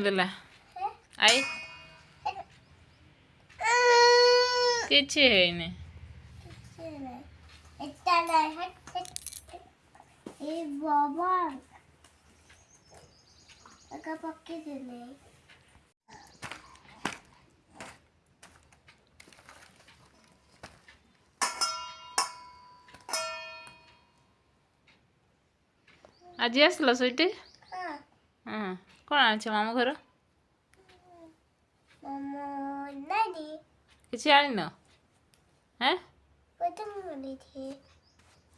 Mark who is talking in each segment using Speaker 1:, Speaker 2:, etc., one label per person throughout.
Speaker 1: ଦେଲା ଆଇ କିଛି ହେଇନି ଆଜି ଆସିଲ ସେଇଠି କ'ଣ ଆଣିଛ ମାମୁଁ ଘର କିଛି ଆଣିନ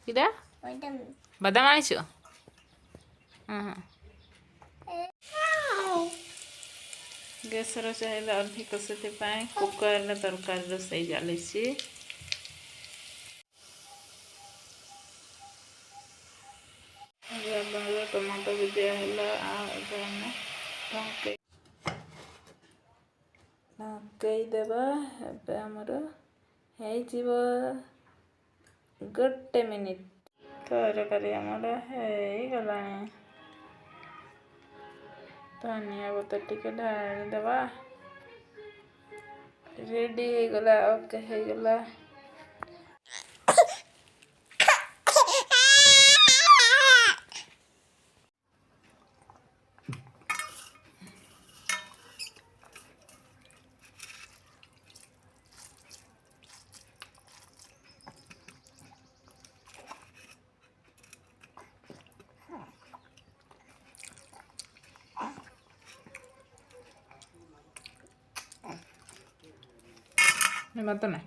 Speaker 1: କିଟା ବାଦାମ ଆଣିଛ ଗ୍ୟାସର ଚାହିଦା ଅଧିକ ସେଥିପାଇଁ କୁକରରେ ତରକାରୀ ରୋଷେଇ ଚାଲିଛି ଟମାଟୋ ବି ଦିଆହେଲା ଆଉ ଏବେ ଆମେ ପକେଇଦେବା ଏବେ ଆମର ହେଇଯିବ 1 ମିନିଟ୍ ତରକାରୀ ଆମର ହେଇଗଲାଣି ଧନିଆ ପତ୍ର ଟିକେ ଢାଳିଦେବା ରେଡି ହେଇଗଲା ଓକେ ହେଇଗଲା ଭାତ ନା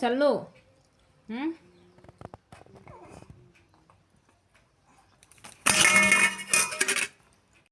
Speaker 1: ଚାଲୁ